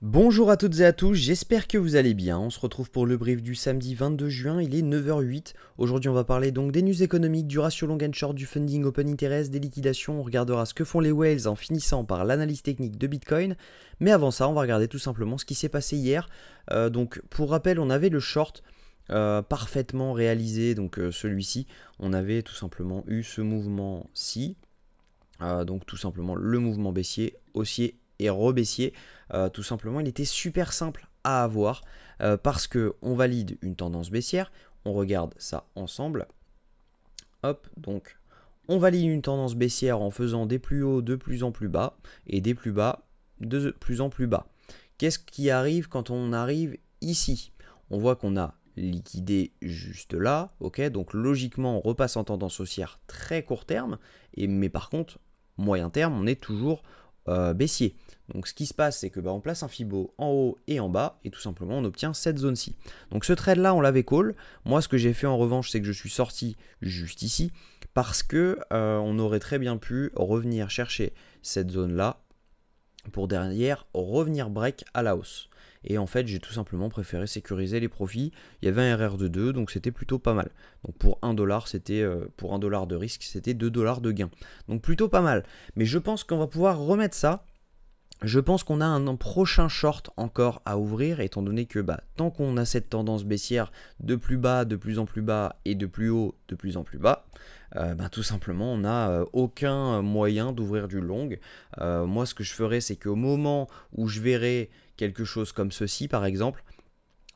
Bonjour à toutes et à tous, j'espère que vous allez bien. On se retrouve pour le brief du samedi 22 juin, il est 9h08. Aujourd'hui on va parler donc des news économiques, du ratio long and short, du funding open interest, des liquidations. On regardera ce que font les whales en finissant par l'analyse technique de Bitcoin. Mais avant ça on va regarder tout simplement ce qui s'est passé hier. Donc pour rappel on avait le short parfaitement réalisé, donc celui-ci. On avait tout simplement eu ce mouvement-ci. Donc tout simplement le mouvement baissier, haussier et rebaissier. Tout simplement il était super simple à avoir parce que on valide une tendance baissière. On regarde ça ensemble. Hop, donc on valide une tendance baissière en faisant des plus hauts de plus en plus bas et des plus bas de plus en plus bas. Qu'est-ce qui arrive quand on arrive ici? On voit qu'on a liquidé juste là, ok, donc logiquement on repasse en tendance haussière très court terme, mais par contre moyen terme on est toujours baissier. Donc ce qui se passe c'est que on place un Fibo en haut et en bas et tout simplement on obtient cette zone-ci. Donc ce trade là on l'avait call. Moi ce que j'ai fait en revanche c'est que je suis sorti juste ici parce que on aurait très bien pu revenir chercher cette zone là pour derrière revenir break à la hausse. Et en fait, j'ai tout simplement préféré sécuriser les profits. Il y avait un RR de 2, donc c'était plutôt pas mal. Donc pour 1$, c'était pour 1$ de risque, c'était 2$ de gain. Donc plutôt pas mal. Mais je pense qu'on va pouvoir remettre ça. Je pense qu'on a un prochain short encore à ouvrir, étant donné que tant qu'on a cette tendance baissière de plus bas, de plus en plus bas, et de plus haut, de plus en plus bas, tout simplement on n'a aucun moyen d'ouvrir du long. Moi ce que je ferais c'est qu'au moment où je verrai quelque chose comme ceci par exemple,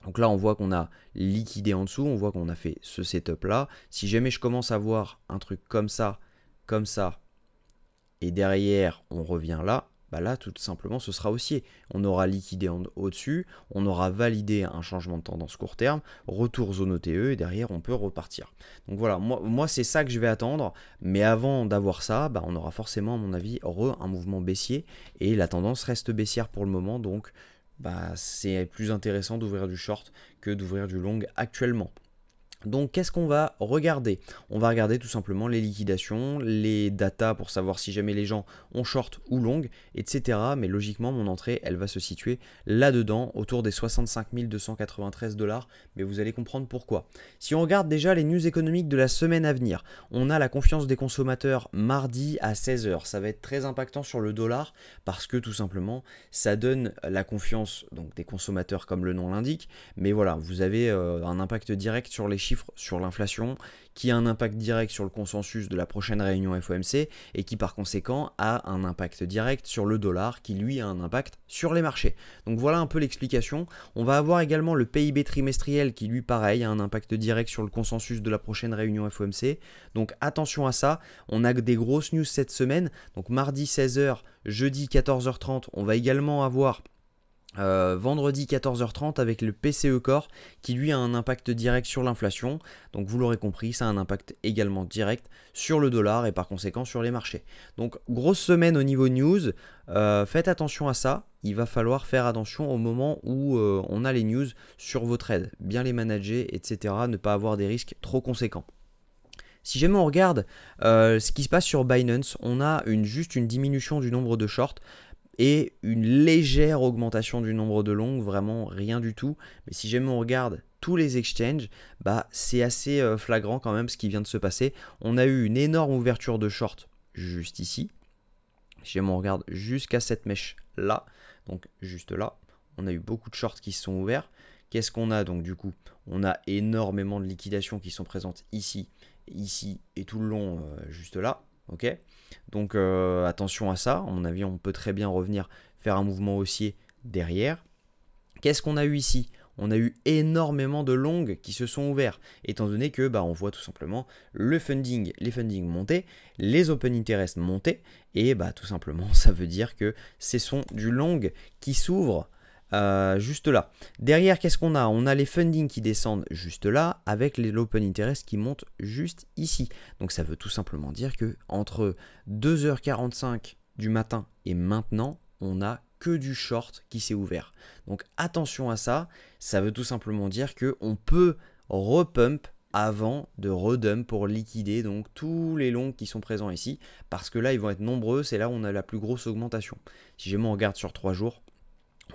donc là on voit qu'on a liquidé en dessous, on voit qu'on a fait ce setup là. Si jamais je commence à voir un truc comme ça, et derrière on revient là, là tout simplement ce sera haussier. On aura liquidé au-dessus, on aura validé un changement de tendance court terme, retour zone OTE et derrière on peut repartir. Donc voilà, moi c'est ça que je vais attendre, mais avant d'avoir ça, on aura forcément à mon avis un mouvement baissier et la tendance reste baissière pour le moment, donc c'est plus intéressant d'ouvrir du short que d'ouvrir du long actuellement. Donc qu'est-ce qu'on va regarder? On va regarder tout simplement les liquidations, les datas pour savoir si jamais les gens ont short ou long, etc. Mais logiquement mon entrée elle va se situer là-dedans autour des 65 293$. Mais vous allez comprendre pourquoi. Si on regarde déjà les news économiques de la semaine à venir, on a la confiance des consommateurs mardi à 16h. Ça va être très impactant sur le dollar parce que tout simplement ça donne la confiance donc, des consommateurs comme le nom l'indique. Mais voilà, vous avez un impact direct sur les chiffres sur l'inflation, qui a un impact direct sur le consensus de la prochaine réunion FOMC et qui par conséquent a un impact direct sur le dollar qui lui a un impact sur les marchés. Donc voilà un peu l'explication. On va avoir également le PIB trimestriel qui lui pareil a un impact direct sur le consensus de la prochaine réunion FOMC. Donc attention à ça, on a des grosses news cette semaine. Donc mardi 16h, jeudi 14h30, on va également avoir vendredi 14h30 avec le PCE Core qui lui a un impact direct sur l'inflation. Donc vous l'aurez compris, ça a un impact également direct sur le dollar et par conséquent sur les marchés. Donc grosse semaine au niveau news, faites attention à ça. Il va falloir faire attention au moment où on a les news sur vos trades, bien les manager, etc. Ne pas avoir des risques trop conséquents. Si jamais on regarde ce qui se passe sur Binance, on a juste une diminution du nombre de shorts et une légère augmentation du nombre de longues, vraiment rien du tout. Mais si jamais on regarde tous les exchanges, c'est assez flagrant quand même ce qui vient de se passer. On a eu une énorme ouverture de short juste ici. Si jamais on regarde jusqu'à cette mèche là, donc juste là, on a eu beaucoup de shorts qui se sont ouverts. Qu'est-ce qu'on a donc du coup? On a énormément de liquidations qui sont présentes ici, ici et tout le long juste là. Ok, donc attention à ça, à mon avis on peut très bien revenir faire un mouvement haussier derrière. Qu'est-ce qu'on a eu ici? On a eu énormément de longues qui se sont ouverts, étant donné que on voit tout simplement les fundings monter, les open interest monter, et tout simplement ça veut dire que ce sont du long qui s'ouvre juste là. Derrière, qu'est-ce qu'on a? On a les fundings qui descendent juste là avec l'open interest qui monte juste ici. Donc ça veut tout simplement dire que entre 2h45 du matin et maintenant, on a que du short qui s'est ouvert. Donc attention à ça, ça veut tout simplement dire qu'on peut repump avant de redump pour liquider donc tous les longs qui sont présents ici, parce que là ils vont être nombreux, c'est là où on a la plus grosse augmentation. Si jamais on regarde sur 3 jours,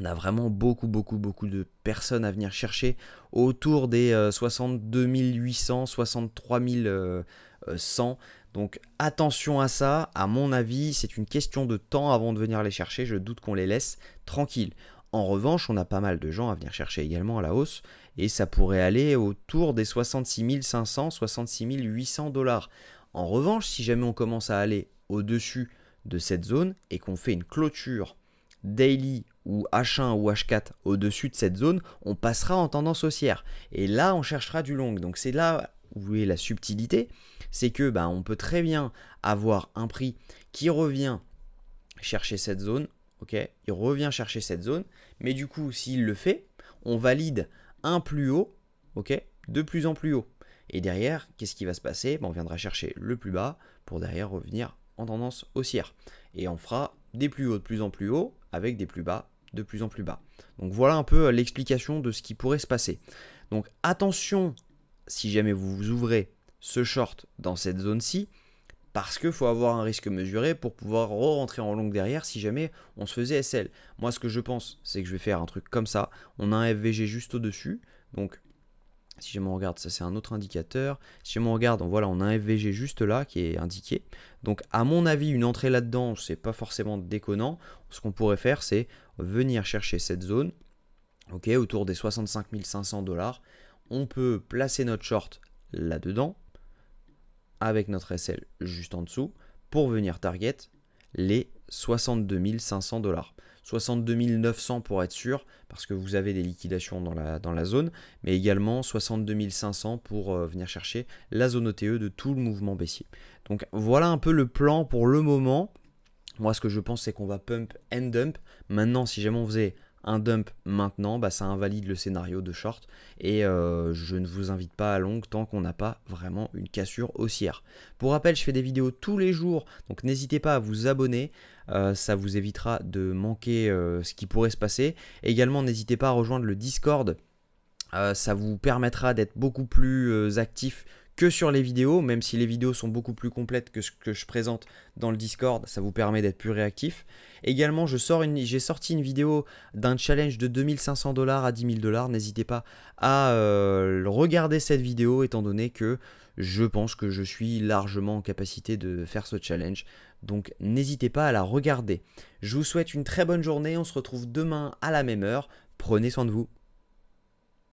On a vraiment beaucoup de personnes à venir chercher autour des 62 800, 63 100. Donc attention à ça, à mon avis, c'est une question de temps avant de venir les chercher. Je doute qu'on les laisse tranquilles. En revanche, on a pas mal de gens à venir chercher également à la hausse et ça pourrait aller autour des 66 500, 66 800 dollars. En revanche, si jamais on commence à aller au-dessus de cette zone et qu'on fait une clôture daily ou H1 ou H4 au-dessus de cette zone, on passera en tendance haussière. Et là, on cherchera du long. Donc c'est là où est la subtilité, c'est que on peut très bien avoir un prix qui revient chercher cette zone, ok, il revient chercher cette zone, mais du coup, s'il le fait, on valide un plus haut, ok, de plus en plus haut. Et derrière, qu'est-ce qui va se passer? On viendra chercher le plus bas pour derrière revenir en tendance haussière. Et on fera des plus hauts de plus en plus haut avec des plus bas de plus en plus bas. Donc voilà un peu l'explication de ce qui pourrait se passer. Donc attention si jamais vous ouvrez ce short dans cette zone-ci, parce qu'il faut avoir un risque mesuré pour pouvoir re-rentrer en longue derrière si jamais on se faisait SL. Moi, ce que je pense, c'est que je vais faire un truc comme ça. On a un FVG juste au-dessus. Donc, si jamais on regarde, ça c'est un autre indicateur. Si jamais on regarde, voilà, on a un FVG juste là qui est indiqué. Donc, à mon avis, une entrée là-dedans, c'est pas forcément déconnant. Ce qu'on pourrait faire, c'est venir chercher cette zone, ok, autour des 65 500 dollars. On peut placer notre short là-dedans avec notre SL juste en dessous pour venir target les 62 500 dollars. 62 900 pour être sûr, parce que vous avez des liquidations dans la zone, mais également 62 500 pour venir chercher la zone OTE de tout le mouvement baissier. Donc voilà un peu le plan pour le moment. Moi, ce que je pense, c'est qu'on va pump and dump. Maintenant, si jamais on faisait un dump maintenant, ça invalide le scénario de short et je ne vous invite pas à long tant qu'on n'a pas vraiment une cassure haussière. Pour rappel, je fais des vidéos tous les jours, donc n'hésitez pas à vous abonner, ça vous évitera de manquer ce qui pourrait se passer. Également, n'hésitez pas à rejoindre le Discord, ça vous permettra d'être beaucoup plus actif que sur les vidéos, même si les vidéos sont beaucoup plus complètes que ce que je présente dans le Discord, ça vous permet d'être plus réactif. Également, j'ai sorti une vidéo d'un challenge de 2500 dollars à 10 000 dollars. N'hésitez pas à regarder cette vidéo étant donné que je pense que je suis largement en capacité de faire ce challenge. Donc n'hésitez pas à la regarder. Je vous souhaite une très bonne journée. On se retrouve demain à la même heure. Prenez soin de vous.